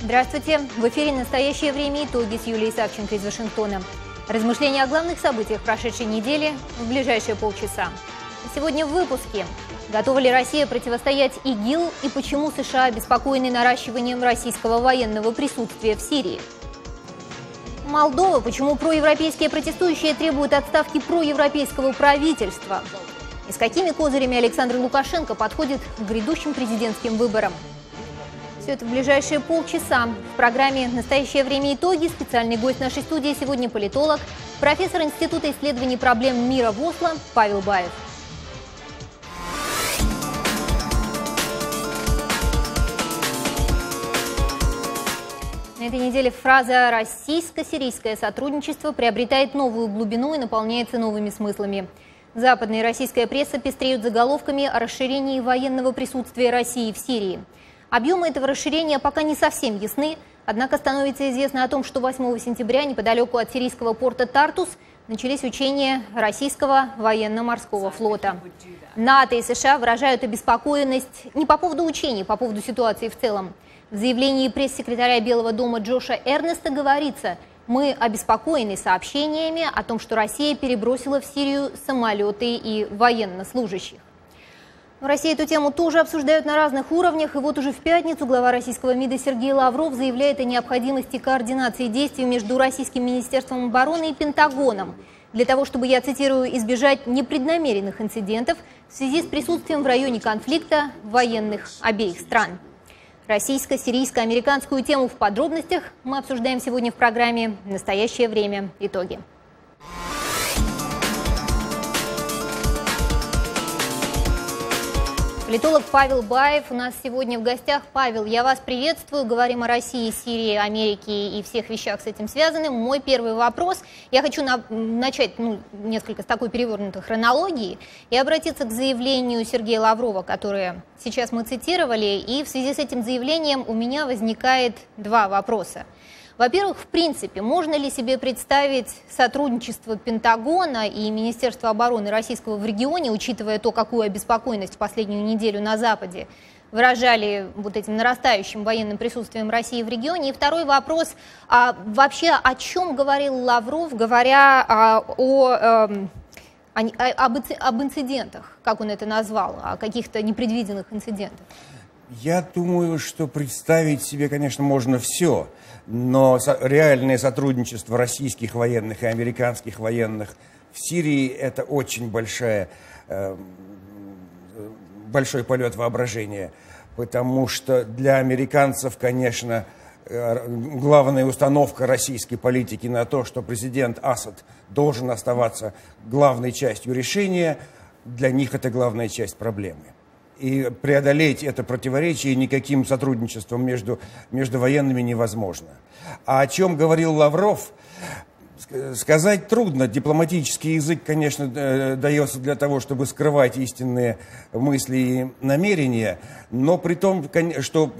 Здравствуйте! В эфире «Настоящее время. Итоги» с Юлией Савченко из Вашингтона. Размышления о главных событиях прошедшей недели в ближайшие полчаса. Сегодня в выпуске. Готова ли Россия противостоять ИГИЛ и почему США обеспокоены наращиванием российского военного присутствия в Сирии? Молдова. Почему проевропейские протестующие требуют отставки проевропейского правительства? И с какими козырями Александр Лукашенко подходит к грядущим президентским выборам? Все это в ближайшие полчаса. В программе «Настоящее время. Итоги» специальный гость нашей студии сегодня политолог, профессор Института исследований проблем мира в Осло Павел Баев. На этой неделе фраза «российско-сирийское сотрудничество» приобретает новую глубину и наполняется новыми смыслами. Западная и российская пресса пестреют заголовками о расширении военного присутствия России в Сирии. Объемы этого расширения пока не совсем ясны, однако становится известно о том, что 8 сентября неподалеку от сирийского порта Тартус начались учения российского военно-морского флота. НАТО и США выражают обеспокоенность не по поводу учений, по поводу ситуации в целом. В заявлении пресс-секретаря Белого дома Джоша Эрнеста говорится: «Мы обеспокоены сообщениями о том, что Россия перебросила в Сирию самолеты и военнослужащих». В России эту тему тоже обсуждают на разных уровнях, и вот уже в пятницу глава российского МИДа Сергей Лавров заявляет о необходимости координации действий между Российским министерством обороны и Пентагоном, для того, чтобы, я цитирую, избежать непреднамеренных инцидентов в связи с присутствием в районе конфликта военных обеих стран. Российско-сирийско-американскую тему в подробностях мы обсуждаем сегодня в программе «Настоящее время. Итоги». Политолог Павел Баев у нас сегодня в гостях. Павел, я вас приветствую. Говорим о России, Сирии, Америке и всех вещах с этим связанным. Мой первый вопрос. Я хочу начать несколько с такой перевернутой хронологии и обратиться к заявлению Сергея Лаврова, которое сейчас мы цитировали. И в связи с этим заявлением у меня возникает два вопроса. Во-первых, в принципе, можно ли себе представить сотрудничество Пентагона и Министерства обороны российского в регионе, учитывая то, какую обеспокоенность в последнюю неделю на Западе выражали вот этим нарастающим военным присутствием России в регионе? И второй вопрос, вообще о чем говорил Лавров, говоря об инцидентах, как он это назвал, о каких-то непредвиденных инцидентах? Я думаю, что представить себе, конечно, можно все, но реальное сотрудничество российских военных и американских военных в Сирии – это очень большой полет воображения, потому что для американцев, конечно, главная установка российской политики на то, что президент Асад должен оставаться главной частью решения, для них это главная часть проблемы. И преодолеть это противоречие никаким сотрудничеством между военными невозможно. А о чем говорил Лавров, сказать трудно. Дипломатический язык, конечно, дается для того, чтобы скрывать истинные мысли и намерения, но при том, что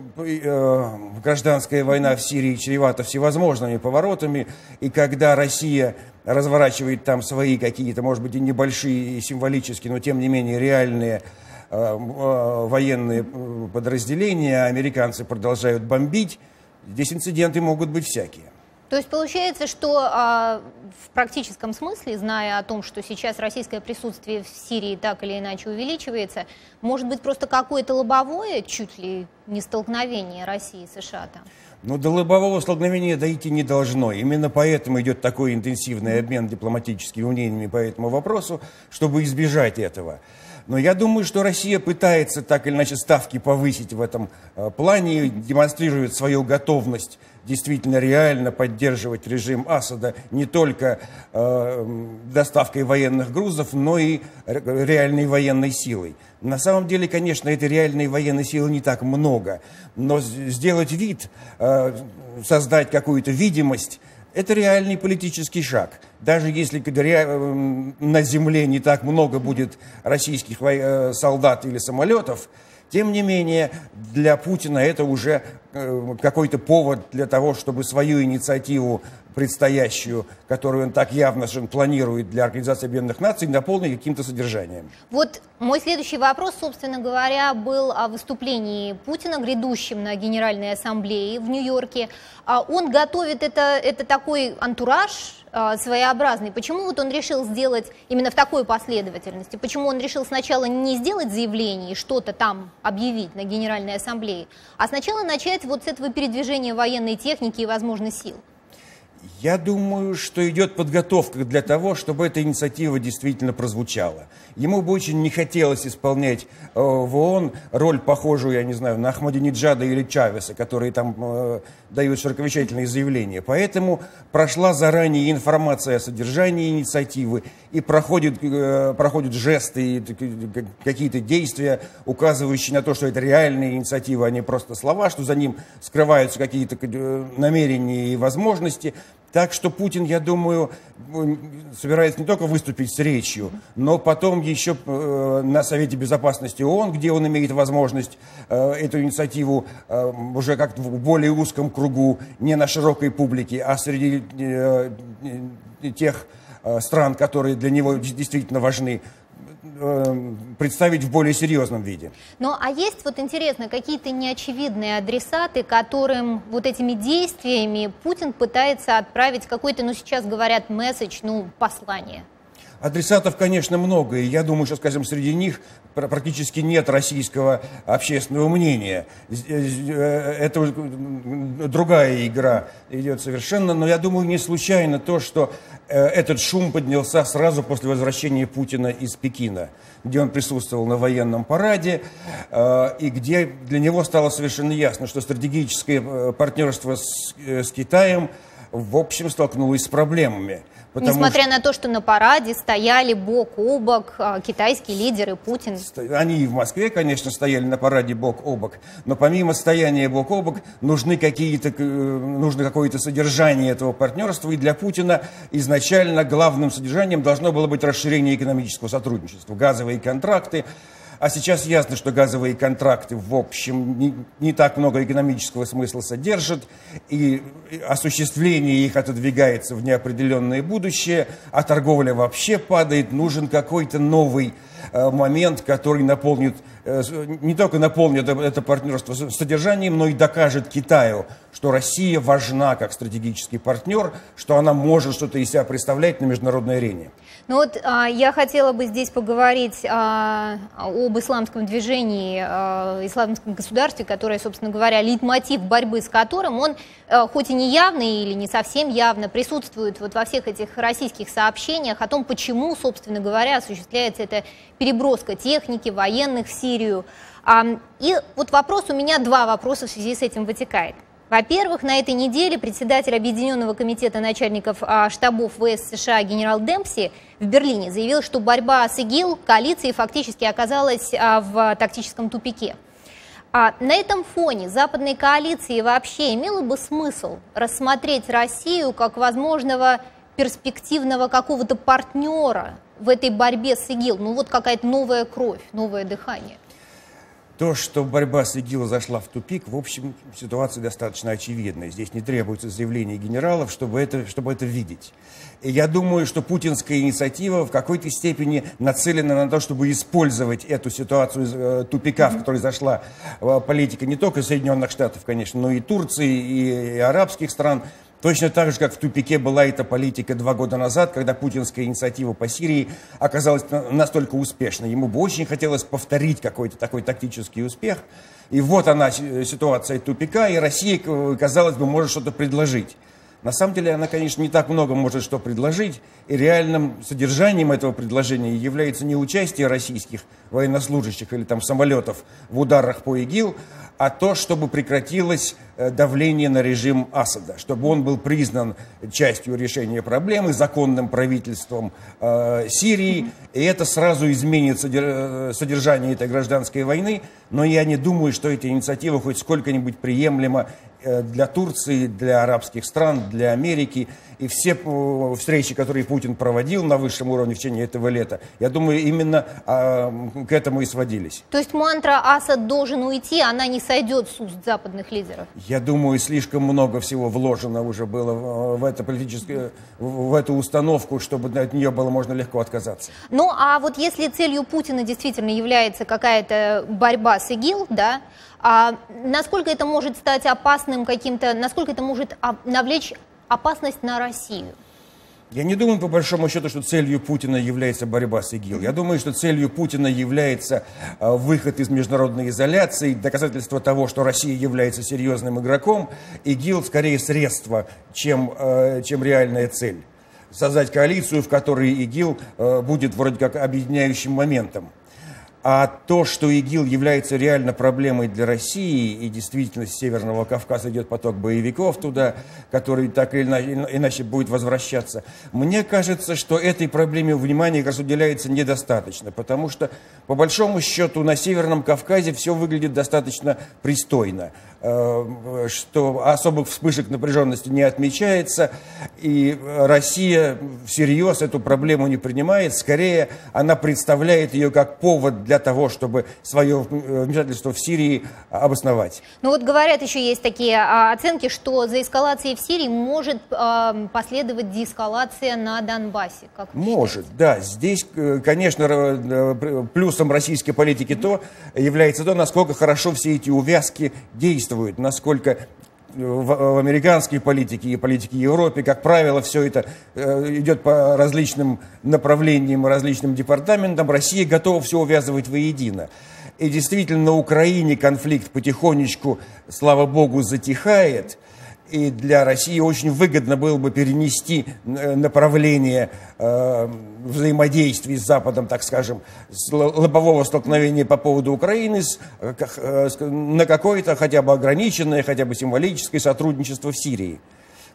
гражданская война в Сирии чревата всевозможными поворотами, и когда Россия разворачивает там свои какие-то, может быть, и небольшие, и символические, но тем не менее реальные военные подразделения, американцы продолжают бомбить, здесь инциденты могут быть всякие. То есть получается, что в практическом смысле, зная о том, что сейчас российское присутствие в Сирии так или иначе увеличивается, может быть просто какое-то лобовое, чуть ли не столкновение России и США там? Но до лобового столкновения дойти не должно. Именно поэтому идет такой интенсивный обмен дипломатическими мнениями по этому вопросу, чтобы избежать этого. Но я думаю, что Россия пытается так или иначе ставки повысить в этом плане, демонстрирует свою готовность действительно реально поддерживать режим Асада не только доставкой военных грузов, но и реальной военной силой. На самом деле, конечно, этой реальной военной силы не так много, но сделать вид, создать какую-то видимость, это реальный политический шаг. Даже если на земле не так много будет российских солдат или самолетов, Тем не менее, для Путина это уже какой-то повод для того, чтобы свою инициативу предстоящую, которую он так явно планирует для Организации Объединенных Наций, наполнить каким-то содержанием. Вот мой следующий вопрос, собственно говоря, был о выступлении Путина, грядущем на Генеральной Ассамблее в Нью-Йорке. Он готовит это такой антураж своеобразный. Почему вот он решил сделать именно в такой последовательности? Почему он решил сначала не сделать заявление и что-то там объявить на Генеральной Ассамблее, а сначала начать вот с этого передвижения военной техники и, возможно, сил? Я думаю, что идет подготовка для того, чтобы эта инициатива действительно прозвучала. Ему бы очень не хотелось исполнять в ООН роль, похожую, я не знаю, на Ахмадинеджада или Чавеса, которые там дают широковещательные заявления. Поэтому прошла заранее информация о содержании инициативы, и проходят жесты, и какие-то действия, указывающие на то, что это реальная инициатива, а не просто слова, что за ним скрываются какие-то намерения и возможности. Так что Путин, я думаю, собирается не только выступить с речью, но потом еще на Совете Безопасности ООН, где он имеет возможность эту инициативу уже как-то в более узком кругу, не на широкой публике, а среди тех стран, которые для него действительно важны, представить в более серьезном виде. Ну, а есть, вот интересно, какие-то неочевидные адресаты, которым вот этими действиями Путин пытается отправить какой-то, ну, сейчас говорят, месседж, ну, послание? Адресатов, конечно, много, и я думаю, что, скажем, среди них практически нет российского общественного мнения. Это другая игра идет совершенно, но я думаю, не случайно то, что этот шум поднялся сразу после возвращения Путина из Пекина, где он присутствовал на военном параде, и где для него стало совершенно ясно, что стратегическое партнерство с Китаем, в общем, столкнулось с проблемами. Несмотря на то, что на параде стояли бок о бок китайские лидеры, Путин. Они и в Москве, конечно, стояли на параде бок о бок, но помимо стояния бок о бок нужно какое-то содержание этого партнерства, и для Путина изначально главным содержанием должно было быть расширение экономического сотрудничества, газовые контракты. А сейчас ясно, что газовые контракты, в общем, не так много экономического смысла содержат, и осуществление их отодвигается в неопределенное будущее, а торговля вообще падает. Нужен какой-то новый момент, который не только наполнит это партнерство содержанием, но и докажет Китаю, что Россия важна как стратегический партнер, что она может что-то из себя представлять на международной арене. Ну вот я хотела бы здесь поговорить об исламском движении, исламском государстве, которое, собственно говоря, лейтмотив борьбы с которым, он хоть и не явный или не совсем явно присутствует вот во всех этих российских сообщениях о том, почему, собственно говоря, осуществляется эта переброска техники, военных в Сирию. И вот у меня два вопроса в связи с этим вытекает. Во-первых, на этой неделе председатель Объединенного комитета начальников штабов ВС США генерал Демпси в Берлине заявил, что борьба с ИГИЛ коалиции фактически оказалась в тактическом тупике. На этом фоне западной коалиции вообще имело бы смысл рассмотреть Россию как возможного перспективного какого-то партнера в этой борьбе с ИГИЛ? Ну вот какая-то новая кровь, новое дыхание. То, что борьба с ИГИЛ зашла в тупик, в общем, ситуация достаточно очевидная. Здесь не требуется заявления генералов, чтобы это видеть. И я думаю, что путинская инициатива в какой-то степени нацелена на то, чтобы использовать эту ситуацию тупика, в которой зашла политика не только Соединенных Штатов, конечно, но и Турции, и арабских стран. Точно так же, как в тупике была эта политика 2 года назад, когда путинская инициатива по Сирии оказалась настолько успешной. Ему бы очень хотелось повторить какой-то такой тактический успех. И вот она, ситуация тупика, и Россия, казалось бы, может что-то предложить. На самом деле она, конечно, не так много может что предложить, и реальным содержанием этого предложения является не участие российских военнослужащих или там самолетов в ударах по ИГИЛ, а то, чтобы прекратилось давление на режим Асада, чтобы он был признан частью решения проблемы, законным правительством Сирии, и это сразу изменит содержание этой гражданской войны, но я не думаю, что эта инициатива хоть сколько-нибудь приемлема для Турции, для арабских стран, для Америки. И все встречи, которые Путин проводил на высшем уровне в течение этого лета, я думаю, именно к этому и сводились. То есть мантра «Асад должен уйти», она не сойдет с уст западных лидеров? Я думаю, слишком много всего вложено уже было в это политическое, в эту установку, чтобы от нее было можно легко отказаться. Ну, а вот если целью Путина действительно является какая-то борьба с ИГИЛ, да, насколько это может стать опасным каким-то, насколько это может навлечь опасность на Россию? Я не думаю, по большому счету, что целью Путина является борьба с ИГИЛ. Я думаю, что целью Путина является выход из международной изоляции, доказательство того, что Россия является серьезным игроком. ИГИЛ скорее средство, чем реальная цель. Создать коалицию, в которой ИГИЛ будет вроде как объединяющим моментом. А то, что ИГИЛ является реально проблемой для России, и действительно с Северного Кавказа идет поток боевиков туда, который так или иначе будет возвращаться, мне кажется, что этой проблеме внимания как раз уделяется недостаточно, потому что, по большому счету, на Северном Кавказе все выглядит достаточно пристойно, что особых вспышек напряженности не отмечается, и Россия всерьез эту проблему не принимает, скорее она представляет ее как повод для того, чтобы свое вмешательство в Сирии обосновать. Ну вот говорят, еще есть такие оценки, что за эскалацией в Сирии может последовать деэскалация на Донбассе. Как может, да. Здесь, конечно, плюсом российской политики является то, насколько хорошо все эти увязки действуют, насколько в американской политике и политике Европы, как правило, все это идет по различным направлениям, различным департаментам. Россия готова все увязывать воедино. И действительно, на Украине конфликт потихонечку, слава богу, затихает. И для России очень выгодно было бы перенести направление взаимодействия с Западом, так скажем, с лобового столкновения по поводу Украины на какое-то хотя бы ограниченное, хотя бы символическое сотрудничество в Сирии.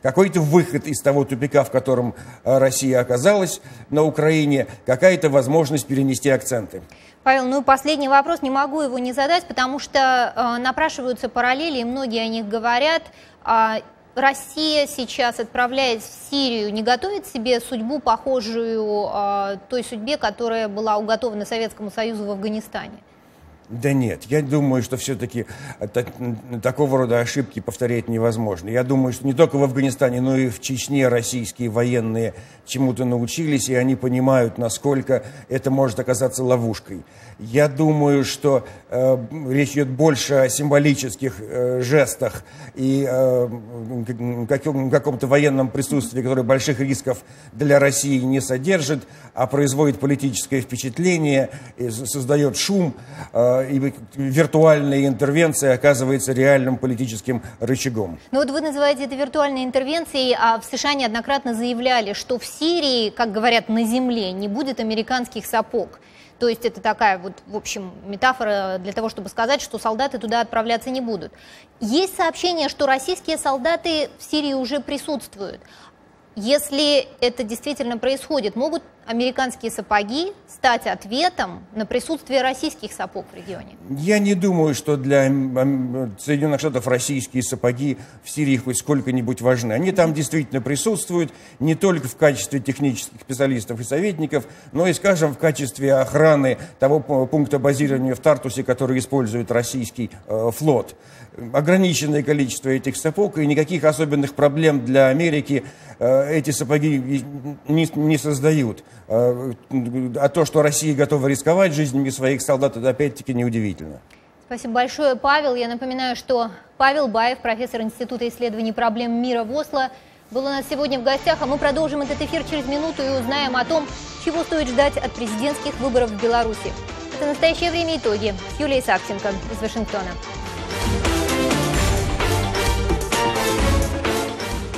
Какой-то выход из того тупика, в котором Россия оказалась на Украине, какая-то возможность перенести акценты. Павел, ну и последний вопрос, не могу его не задать, потому что напрашиваются параллели, и многие о них говорят. Россия сейчас, отправляясь в Сирию, не готовит себе судьбу, похожую той судьбе, которая была уготована Советскому Союзу в Афганистане? Да нет, я думаю, что все-таки такого рода ошибки повторять невозможно. Я думаю, что не только в Афганистане, но и в Чечне российские военные чему-то научились, и они понимают, насколько это может оказаться ловушкой. Я думаю, что речь идет больше о символических жестах и каком-то военном присутствии, которое больших рисков для России не содержит, а производит политическое впечатление, создает шум, и виртуальная интервенция оказывается реальным политическим рычагом. Ну вот вы называете это виртуальной интервенцией, а в США неоднократно заявляли, что в Сирии, как говорят, на земле не будет американских сапог. То есть это такая вот, в общем, метафора для того, чтобы сказать, что солдаты туда отправляться не будут. Есть сообщение, что российские солдаты в Сирии уже присутствуют. Если это действительно происходит, могут американские сапоги стать ответом на присутствие российских сапог в регионе? Я не думаю, что для Соединенных Штатов российские сапоги в Сирии хоть сколько-нибудь важны. Они там действительно присутствуют не только в качестве технических специалистов и советников, но и, скажем, в качестве охраны того пункта базирования в Тартусе, который использует российский флот. Ограниченное количество этих сапог, и никаких особенных проблем для Америки эти сапоги не создают. А то, что Россия готова рисковать жизнями своих солдат, это опять-таки неудивительно. Спасибо большое, Павел. Я напоминаю, что Павел Баев, профессор Института исследований проблем мира в Осло, был у нас сегодня в гостях, а мы продолжим этот эфир через минуту и узнаем о том, чего стоит ждать от президентских выборов в Беларуси. Это «Настоящее время. Итоги». Юлия Савченко из Вашингтона.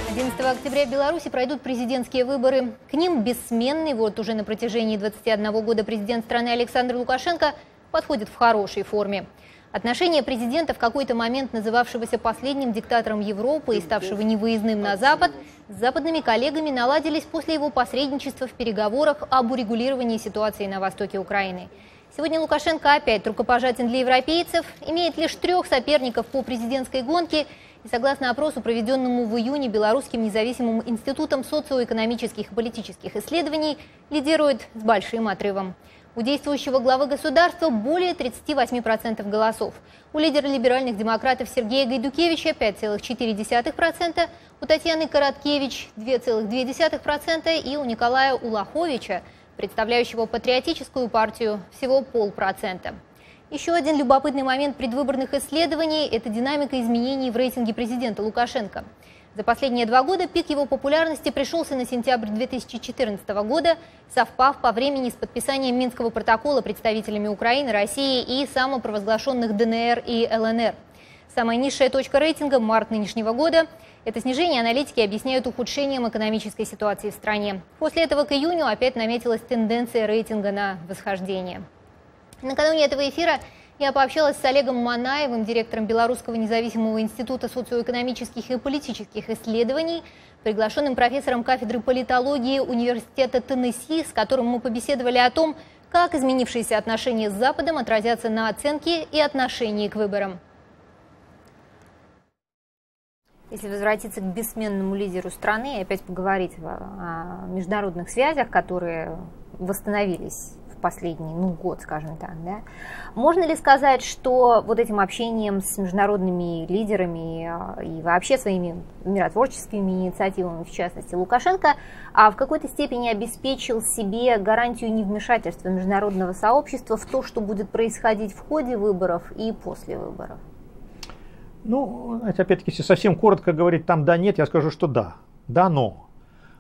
11 октября в Беларуси пройдут президентские выборы. К ним бессменный, вот уже на протяжении 21 года президент страны Александр Лукашенко подходит в хорошей форме. Отношения президента, в какой-то момент называвшегося последним диктатором Европы и ставшего невыездным на Запад, с западными коллегами наладились после его посредничества в переговорах об урегулировании ситуации на востоке Украины. Сегодня Лукашенко опять рукопожатен для европейцев, имеет лишь 3 соперников по президентской гонке И согласно опросу, проведенному в июне Белорусским независимым институтом социоэкономических и политических исследований, лидирует с большим отрывом. У действующего главы государства более 38% голосов. У лидера либеральных демократов Сергея Гайдукевича 5,4%, у Татьяны Короткевич 2,2% и у Николая Улаховича, представляющего патриотическую партию, всего 0,5%. Еще один любопытный момент предвыборных исследований – это динамика изменений в рейтинге президента Лукашенко. За последние 2 года пик его популярности пришелся на сентябрь 2014 года, совпав по времени с подписанием Минского протокола представителями Украины, России и самопровозглашенных ДНР и ЛНР. Самая низшая точка рейтинга – март нынешнего года. Это снижение аналитики объясняют ухудшением экономической ситуации в стране. После этого к июню опять наметилась тенденция рейтинга на восхождение. Накануне этого эфира я пообщалась с Олегом Манаевым, директором Белорусского независимого института социоэкономических и политических исследований, приглашенным профессором кафедры политологии Университета Теннесси, с которым мы побеседовали о том, как изменившиеся отношения с Западом отразятся на оценке и отношении к выборам. Если возвратиться к бессменному лидеру страны и опять поговорить о международных связях, которые восстановились в последний год, скажем так, да? Можно ли сказать, что вот этим общением с международными лидерами и вообще своими миротворческими инициативами, в частности Лукашенко, в какой-то степени обеспечил себе гарантию невмешательства международного сообщества в то, что будет происходить в ходе выборов и после выборов? Ну, опять-таки, если совсем коротко говорить там да-нет, я скажу, что да. Да, но.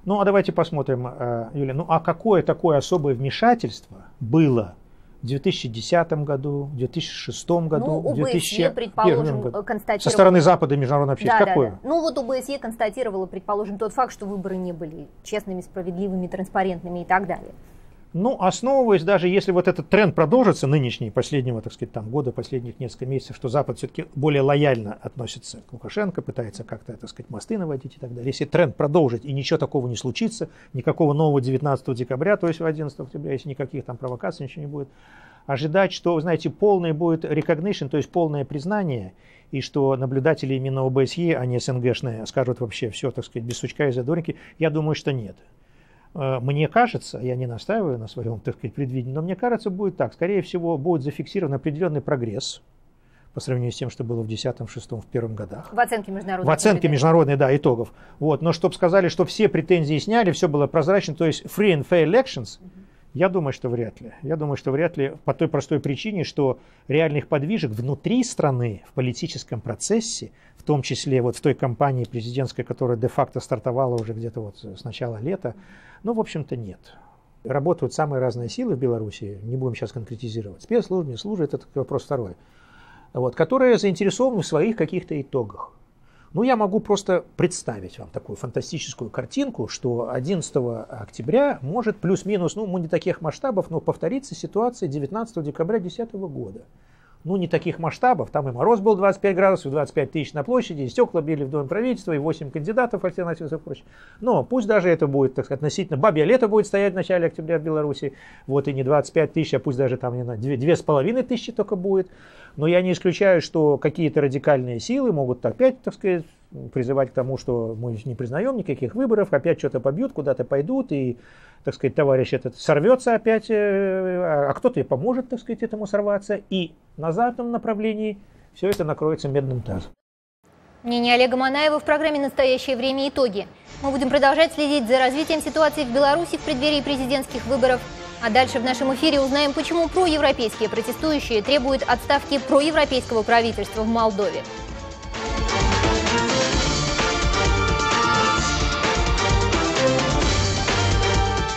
Ну, а давайте посмотрим, Юлия, а какое такое особое вмешательство было в 2010 году, в 2006 году, в 2001 году? Со стороны Запада международной общественности какое? Да. Ну, вот ОБСЕ констатировала, предположим, тот факт, что выборы не были честными, справедливыми, транспарентными и так далее. Ну, основываясь, даже если вот этот тренд продолжится, нынешний, последнего, так сказать, там, года, последних несколько месяцев, что Запад все-таки более лояльно относится к Лукашенко, пытается как-то, так сказать, мосты наводить и так далее. Если тренд продолжить и ничего такого не случится, никакого нового 19 декабря, то есть 11 октября, если никаких там провокаций, ничего не будет, ожидать, что, вы знаете, полный будет recognition, то есть полное признание, и что наблюдатели именно ОБСЕ, а не СНГшные, скажут вообще все, так сказать, без сучка и задоринки, я думаю, что нет. Мне кажется, я не настаиваю на своем, так сказать, предвидении, но мне кажется, будет так. Скорее всего, будет зафиксирован определенный прогресс по сравнению с тем, что было в 2010, 2006, в 2001 годах. В оценке международных. В оценке международной, да, итогов. Вот. Но чтобы сказали, что все претензии сняли, все было прозрачно, то есть free and fair elections, я думаю, что вряд ли. Я думаю, что вряд ли по той простой причине, что реальных подвижек внутри страны в политическом процессе, в том числе вот в той кампании президентской, которая де-факто стартовала уже где-то вот с начала лета, ну, в общем-то, нет. Работают самые разные силы в Беларуси, не будем сейчас конкретизировать. Спецслужбы, не служат, это вопрос второй. Вот, которые заинтересованы в своих каких-то итогах. Ну, я могу просто представить вам такую фантастическую картинку, что 11 октября может плюс-минус, ну, не таких масштабов, но повторится ситуация 19 декабря 2010 года. Ну, не таких масштабов, там и мороз был 25 градусов, 25 тысяч на площади, и стекла били в Доме правительства, и 8 кандидатов альтернативных и прочее. Но пусть даже это будет, так сказать, относительно бабье лето будет стоять в начале октября в Беларуси, вот и не 25 тысяч, а пусть даже там, не знаю, 2500 только будет. Но я не исключаю, что какие-то радикальные силы могут опять, так сказать, призывать к тому, что мы не признаем никаких выборов, опять что-то побьют, куда-то пойдут, и, так сказать, товарищ этот сорвется опять, а кто-то и поможет, так сказать, этому сорваться, и на западном направлении все это накроется медным тазом. Мнение Олега Манаева в программе «Настоящее время. Итоги». Мы будем продолжать следить за развитием ситуации в Беларуси в преддверии президентских выборов. А дальше в нашем эфире узнаем, почему проевропейские протестующие требуют отставки проевропейского правительства в Молдове.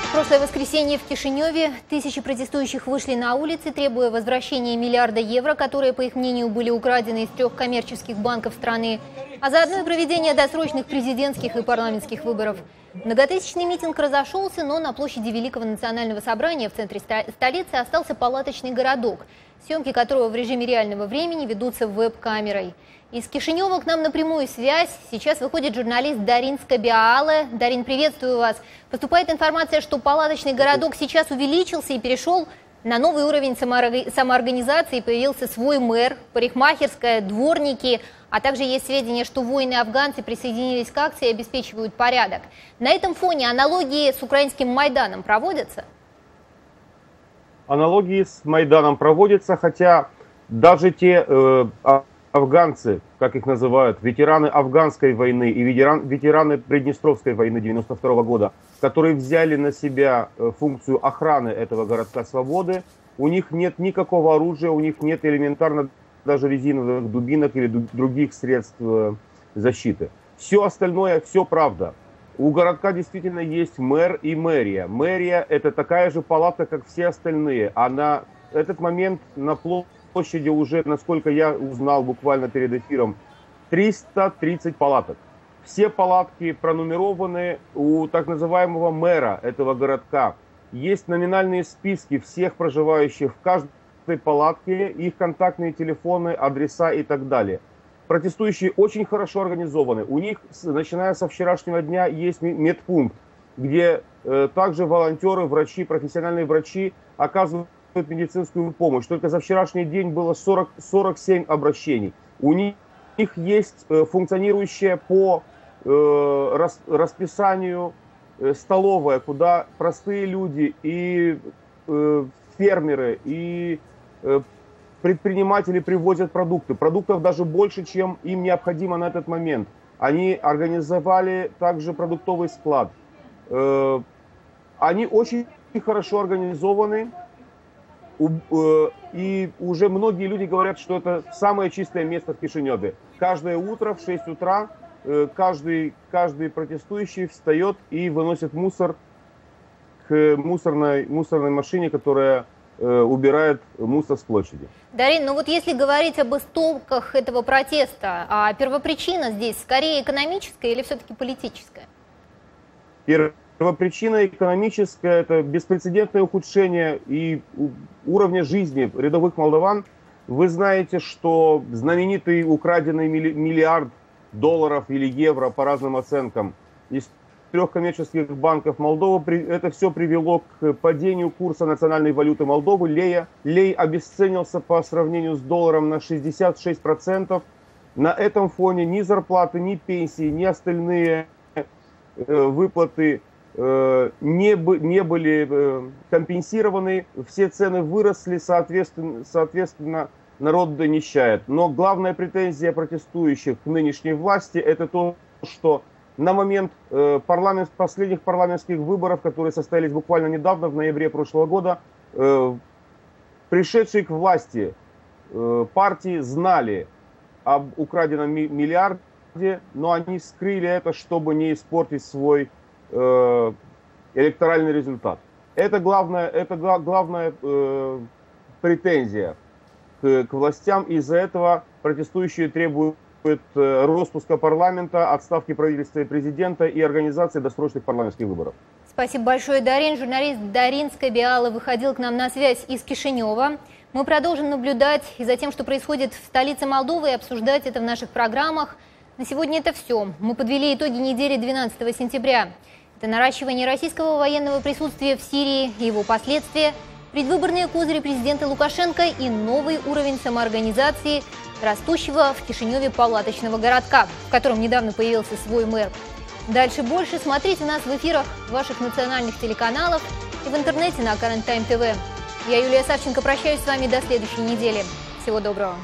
В прошлое воскресенье в Кишиневе тысячи протестующих вышли на улицы, требуя возвращения миллиарда евро, которые, по их мнению, были украдены из 3 коммерческих банков страны, а заодно и проведение досрочных президентских и парламентских выборов. Многотысячный митинг разошелся, но на площади Великого национального собрания в центре столицы остался палаточный городок, съемки которого в режиме реального времени ведутся веб-камерой. Из Кишинева к нам на прямую связь сейчас выходит журналист Дарин Скабиале. Дарин, приветствую вас. Поступает информация, что палаточный городок сейчас увеличился и перешел На новый уровень самоорганизации появился свой мэр, парикмахерская, дворники, а также есть сведения, что воины-афганцы присоединились к акции и обеспечивают порядок. На этом фоне аналогии с украинским Майданом проводятся? Аналогии с Майданом проводятся, хотя даже те афганцы, как их называют, ветераны афганской войны и ветераны Приднестровской войны 92 года, которые взяли на себя функцию охраны этого городка свободы, у них нет никакого оружия, у них нет элементарно даже резиновых дубинок или других средств защиты. Все остальное, все правда. У городка действительно есть мэр и мэрия. Мэрия – это такая же палатка, как все остальные. А на этот момент на площади уже, насколько я узнал буквально перед эфиром, 330 палаток. Все палатки пронумерованы у так называемого мэра этого городка. Есть номинальные списки всех проживающих в каждой палатке, их контактные телефоны, адреса и так далее. Протестующие очень хорошо организованы. У них, начиная со вчерашнего дня, есть медпункт, где также волонтеры, врачи, профессиональные врачи оказывают медицинскую помощь. Только за вчерашний день было 47 обращений. У них есть функционирующая по расписанию столовая, куда простые люди и фермеры, и предприниматели привозят продукты. Продуктов даже больше, чем им необходимо на этот момент. Они организовали также продуктовый склад. Они очень хорошо организованы. И уже многие люди говорят, что это самое чистое место в Кишиневе. Каждое утро в 6 утра каждый протестующий встает и выносит мусор к мусорной машине, которая убирает мусор с площади. Дарин, ну вот если говорить об истоках этого протеста, а первопричина здесь скорее экономическая или все-таки политическая? Первопричина экономическая – это беспрецедентное ухудшение и уровня жизни рядовых молдаван. Вы знаете, что знаменитый украденный миллиард долларов или евро по разным оценкам из 3 коммерческих банков Молдовы, это все привело к падению курса национальной валюты Молдовы. Лей обесценился по сравнению с долларом на 66%. На этом фоне ни зарплаты, ни пенсии, ни остальные выплаты не были компенсированы. Все цены выросли, соответственно, народ нищает. Но главная претензия протестующих к нынешней власти – это то, что на момент последних парламентских выборов, которые состоялись буквально недавно, в ноябре прошлого года, пришедшие к власти партии знали об украденном миллиарде, но они скрыли это, чтобы не испортить свой электоральный результат. Это главная претензия к властям. Из-за этого протестующие требуют распуска парламента, отставки правительства и президента и организации досрочных парламентских выборов. Спасибо большое, Дарин. Журналист Дарин Скабиала выходил к нам на связь из Кишинева. Мы продолжим наблюдать и за тем, что происходит в столице Молдовы, и обсуждать это в наших программах. На сегодня это все. Мы подвели итоги недели 12 сентября. Это наращивание российского военного присутствия в Сирии и его последствия, предвыборные козыри президента Лукашенко и новый уровень самоорганизации растущего в Кишиневе палаточного городка, в котором недавно появился свой мэр. Дальше больше смотрите нас в эфирах ваших национальных телеканалов и в интернете на Current Time TV. Я, Юлия Савченко, прощаюсь с вами до следующей недели. Всего доброго.